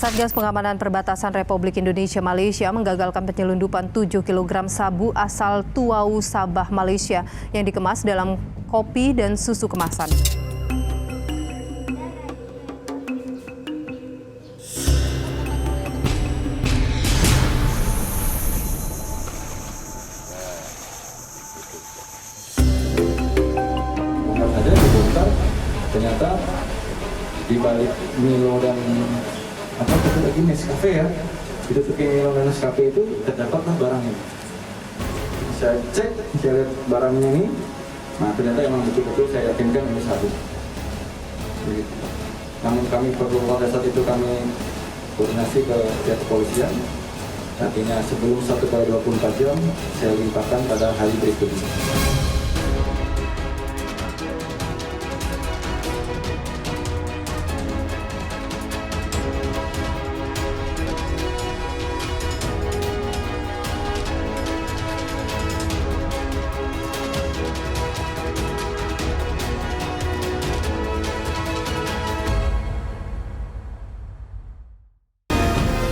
Satgas Pengamanan Perbatasan Republik Indonesia Malaysia menggagalkan penyelundupan 7 kg sabu asal Tuau, Sabah, Malaysia yang dikemas dalam kopi dan susu kemasan. Ada dibongkar, ternyata di balik Milo dan satu lagi Nescafe ya, itu tuh Milo dan Nescafe itu terdapatlah barangnya. Saya cek, saya lihat barangnya ini, nah ternyata emang betul-betul saya yakinkan ini sabu. Begitu. Namun kami perlu, pada saat itu kami koordinasi ke pihak kepolisian, artinya sebelum 1x24 jam saya limpahkan pada hari berikutnya.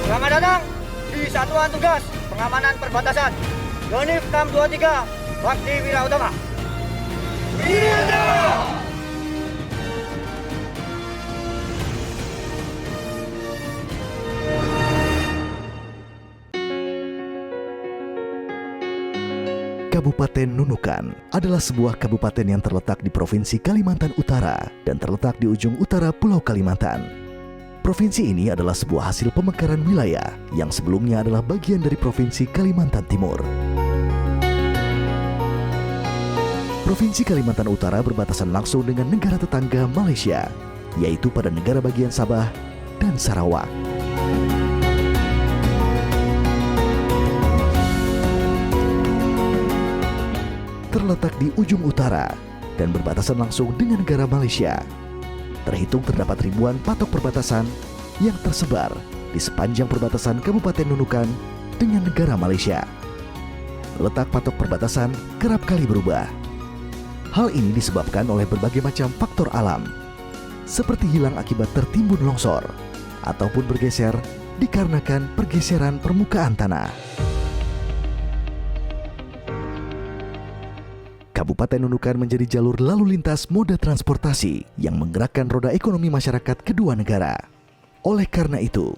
Selamat datang di Satuan Tugas Pengamanan Perbatasan Yonif 623 Bakti Wira Utama. Kabupaten Nunukan adalah sebuah kabupaten yang terletak di Provinsi Kalimantan Utara dan terletak di ujung utara Pulau Kalimantan. Provinsi ini adalah sebuah hasil pemekaran wilayah yang sebelumnya adalah bagian dari Provinsi Kalimantan Timur. Provinsi Kalimantan Utara berbatasan langsung dengan negara tetangga Malaysia, yaitu pada negara bagian Sabah dan Sarawak. Terletak di ujung utara dan berbatasan langsung dengan negara Malaysia. Terhitung terdapat ribuan patok perbatasan yang tersebar di sepanjang perbatasan Kabupaten Nunukan dengan negara Malaysia. Letak patok perbatasan kerap kali berubah. Hal ini disebabkan oleh berbagai macam faktor alam, seperti hilang akibat tertimbun longsor, ataupun bergeser dikarenakan pergeseran permukaan tanah. Kabupaten Nunukan menjadi jalur lalu lintas moda transportasi yang menggerakkan roda ekonomi masyarakat kedua negara. Oleh karena itu,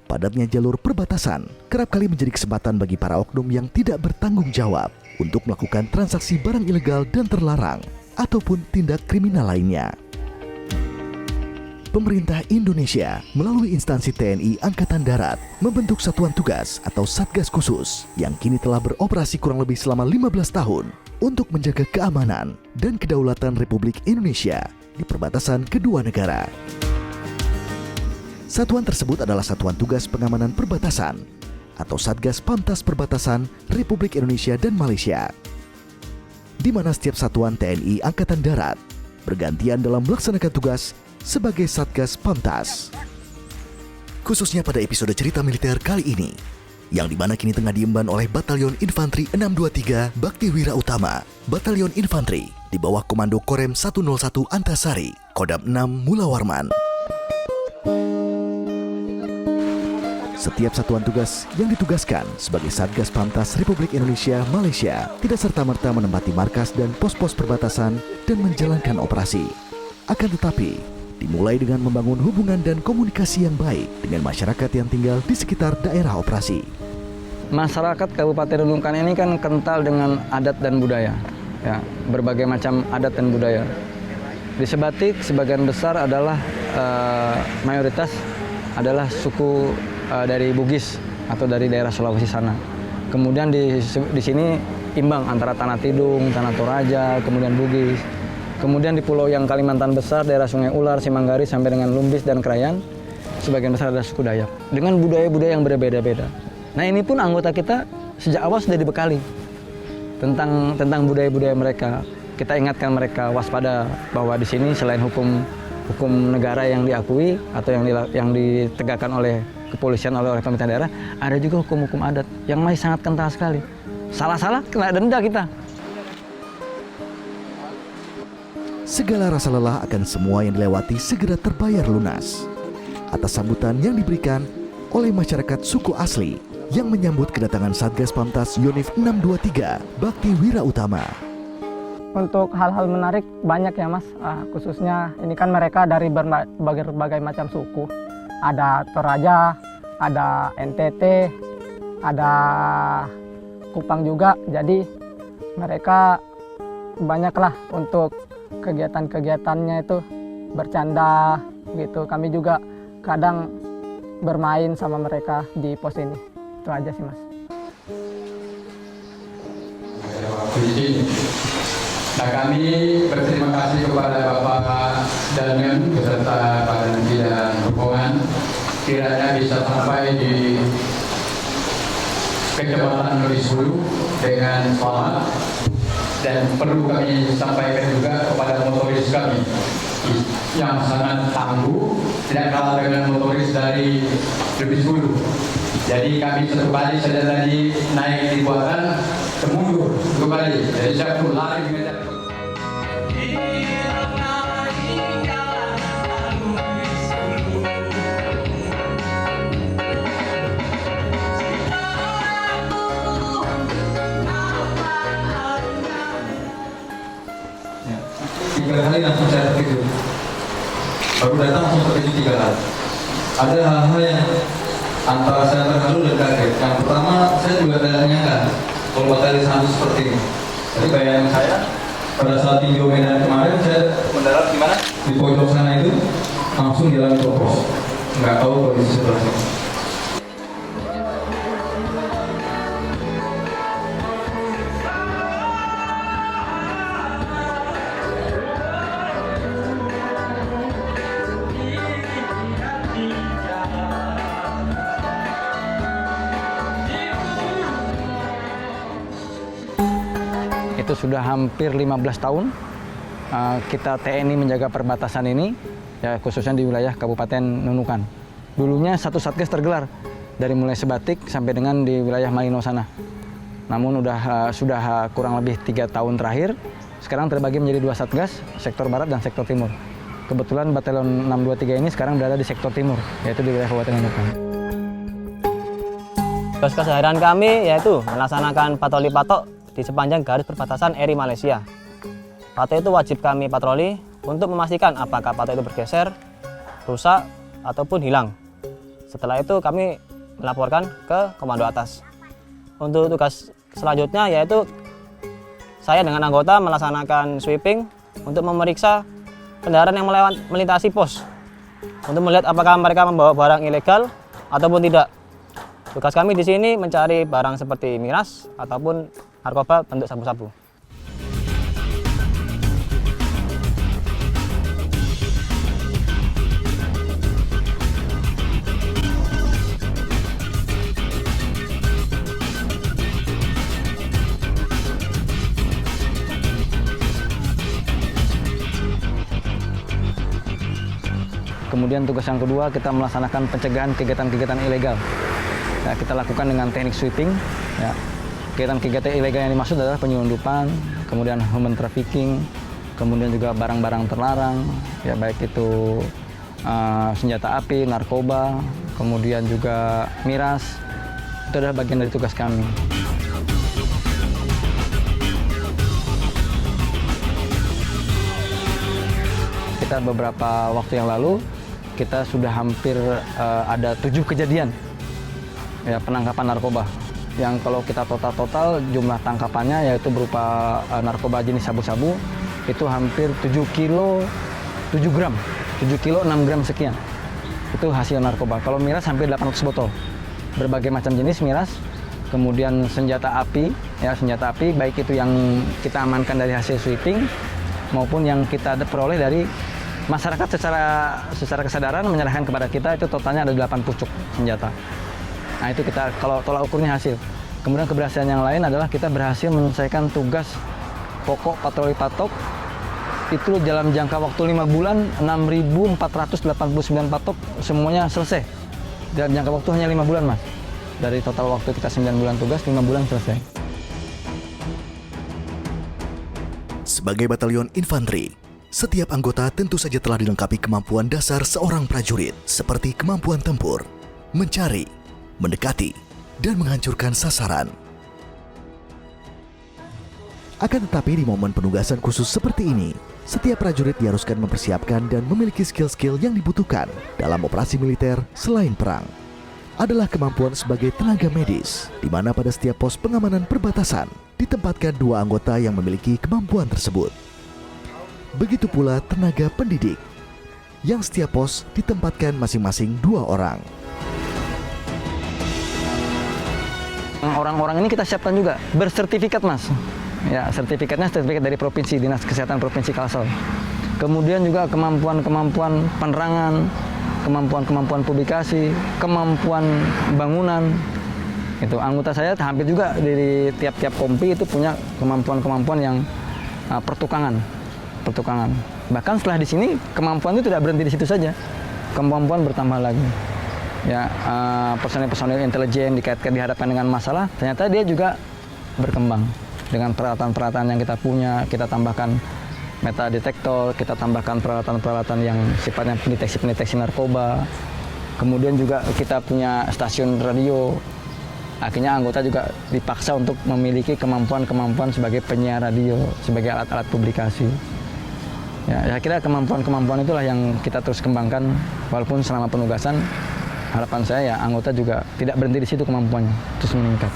padatnya jalur perbatasan kerap kali menjadi kesempatan bagi para oknum yang tidak bertanggung jawab untuk melakukan transaksi barang ilegal dan terlarang ataupun tindak kriminal lainnya. Pemerintah Indonesia melalui instansi TNI Angkatan Darat membentuk Satuan Tugas atau Satgas Khusus yang kini telah beroperasi kurang lebih selama 15 tahun untuk menjaga keamanan dan kedaulatan Republik Indonesia di perbatasan kedua negara. Satuan tersebut adalah Satuan Tugas Pengamanan Perbatasan atau Satgas Pamtas Perbatasan Republik Indonesia dan Malaysia, di mana setiap satuan TNI Angkatan Darat bergantian dalam melaksanakan tugas sebagai Satgas Pamtas. Khususnya pada episode cerita militer kali ini, yang dimana kini tengah diemban oleh Batalion Infanteri 623 Bakti Wira Utama, Batalion Infanteri di bawah Komando Korem 101 Antasari, Kodam 6 Mula Warman. Setiap satuan tugas yang ditugaskan sebagai Satgas Pamtas Republik Indonesia Malaysia tidak serta-merta menempati markas dan pos-pos perbatasan dan menjalankan operasi. Akan tetapi, dimulai dengan membangun hubungan dan komunikasi yang baik dengan masyarakat yang tinggal di sekitar daerah operasi. Masyarakat Kabupaten Nunukan ini kan kental dengan adat dan budaya, ya, berbagai macam adat dan budaya. Di Sebatik sebagian besar adalah mayoritas adalah suku dari Bugis atau dari daerah Sulawesi sana. Kemudian di sini imbang antara Tanah Tidung, Tanah Toraja, kemudian Bugis. Kemudian di pulau yang Kalimantan besar, daerah Sungai Ular, Simanggari sampai dengan Lumbis dan Krayan, sebagian besar adalah suku Dayak dengan budaya-budaya yang berbeda-beda. Nah, ini pun anggota kita sejak awal sudah dibekali tentang budaya-budaya mereka. Kita ingatkan mereka waspada bahwa di sini selain hukum negara yang diakui atau yang ditegakkan oleh kepolisian oleh pemerintah daerah, ada juga hukum-hukum adat yang masih sangat kental sekali. Salah-salah kena denda kita. Segala rasa lelah akan semua yang dilewati segera terbayar lunas. atas sambutan yang diberikan oleh masyarakat suku asli yang menyambut kedatangan Satgas Pamtas Yonif 623 Bakti Wira Utama. Untuk hal-hal menarik banyak ya Mas, khususnya ini kan mereka dari berbagai macam suku. Ada Toraja, ada NTT, ada Kupang juga. Jadi mereka banyaklah untuk kegiatan-kegiatannya itu bercanda gitu. Kami juga kadang bermain sama mereka di pos ini. Itu aja sih Mas. Nah, kami berterima kasih kepada Bapak Danmen beserta Pak Danti dan rombongan kiranya bisa sampai di Kecamatan Nulis Hulu dengan selamat, dan perlu kami sampaikan juga kepada motoris kami yang sangat tangguh, tidak kalah dengan motoris dari Lebis Hulu. Jadi kami satu kali saja tadi naik di buatan kemundur 2 kali, jadi saya perlu lari mengejar. Tiga kali langsung saya terkejut. Baru datang langsung terkejut 3 kali. Ada hal-hal yang antara saya terharu dan kaget. Yang pertama, saya juga tidak menyangka kalau bakal disambut seperti ini. Jadi bayangan saya pada saat tinjau medan kemarin, saya mendarat di mana? Di pojok sana itu langsung jalan propos. Nggak tahu kondisi sebelah sini. Itu sudah hampir 15 tahun kita TNI menjaga perbatasan ini, ya khususnya di wilayah Kabupaten Nunukan. Dulunya satu satgas tergelar dari mulai Sebatik sampai dengan di wilayah Malino sana. Namun sudah kurang lebih 3 tahun terakhir, sekarang terbagi menjadi 2 satgas, sektor barat dan sektor timur. Kebetulan Batalion 623 ini sekarang berada di sektor timur, yaitu di wilayah Kabupaten Nunukan. Tugas keseharian kami yaitu melaksanakan patroli patok di sepanjang garis perbatasan RI Malaysia. Patok itu wajib kami patroli untuk memastikan apakah patok itu bergeser, rusak, ataupun hilang. Setelah itu kami melaporkan ke komando atas. Untuk tugas selanjutnya yaitu saya dengan anggota melaksanakan sweeping untuk memeriksa kendaraan yang melintasi pos untuk melihat apakah mereka membawa barang ilegal ataupun tidak. Tugas kami di sini mencari barang seperti miras ataupun narkoba bentuk sabu-sabu. Kemudian tugas yang kedua, kita melaksanakan pencegahan kegiatan-kegiatan ilegal. Ya, kita lakukan dengan teknik sweeping. Ya. Kegiatan-kegiatan ilegal yang dimaksud adalah penyelundupan, kemudian human trafficking, kemudian juga barang-barang terlarang, ya baik itu senjata api, narkoba, kemudian juga miras. Itu adalah bagian dari tugas kami. Kita beberapa waktu yang lalu, kita sudah hampir ada 7 kejadian ya penangkapan narkoba. Yang kalau kita total jumlah tangkapannya yaitu berupa narkoba jenis sabu-sabu itu hampir 7 kilo 6 gram sekian. Itu hasil narkoba. Kalau miras hampir 800 botol. Berbagai macam jenis miras. Kemudian senjata api, baik itu yang kita amankan dari hasil sweeping maupun yang kita peroleh dari masyarakat secara kesadaran menyerahkan kepada kita, itu totalnya ada 8 pucuk senjata. Nah itu kita kalau tolak ukurnya hasil. Kemudian keberhasilan yang lain adalah kita berhasil menyelesaikan tugas pokok patroli patok itu dalam jangka waktu 5 bulan 6.489 patok semuanya selesai. Dalam jangka waktu hanya 5 bulan Mas. Dari total waktu kita 9 bulan tugas, 5 bulan selesai. Sebagai batalion infanteri, Setiap anggota tentu saja telah dilengkapi kemampuan dasar seorang prajurit, seperti kemampuan tempur, mencari, mendekati, dan menghancurkan sasaran. Akan tetapi di momen penugasan khusus seperti ini, setiap prajurit diharuskan mempersiapkan dan memiliki skill-skill yang dibutuhkan dalam operasi militer selain perang. Adalah kemampuan sebagai tenaga medis, di mana pada setiap pos pengamanan perbatasan ditempatkan 2 anggota yang memiliki kemampuan tersebut. Begitu pula tenaga pendidik, yang setiap pos ditempatkan masing-masing 2 orang. Orang-orang ini kita siapkan juga bersertifikat, Mas. Ya, sertifikatnya sertifikat dari Provinsi, Dinas Kesehatan Provinsi Kalsel. Kemudian juga kemampuan-kemampuan penerangan, kemampuan-kemampuan publikasi, kemampuan bangunan. Itu anggota saya hampir juga dari tiap-tiap kompi itu punya kemampuan-kemampuan yang pertukangan. Bahkan setelah di sini kemampuan itu tidak berhenti di situ saja, kemampuan bertambah lagi. Ya, personil-personil intelijen dihadapkan dengan masalah, ternyata dia juga berkembang dengan peralatan-peralatan yang kita punya. Kita tambahkan metadetektor, kita tambahkan peralatan-peralatan yang sifatnya pendeteksi narkoba. Kemudian juga kita punya stasiun radio. Akhirnya anggota juga dipaksa untuk memiliki kemampuan-kemampuan sebagai penyiar radio, sebagai alat-alat publikasi. Ya, saya kira kemampuan-kemampuan itulah yang kita terus kembangkan, walaupun selama penugasan harapan saya ya anggota juga tidak berhenti di situ, kemampuannya terus meningkat.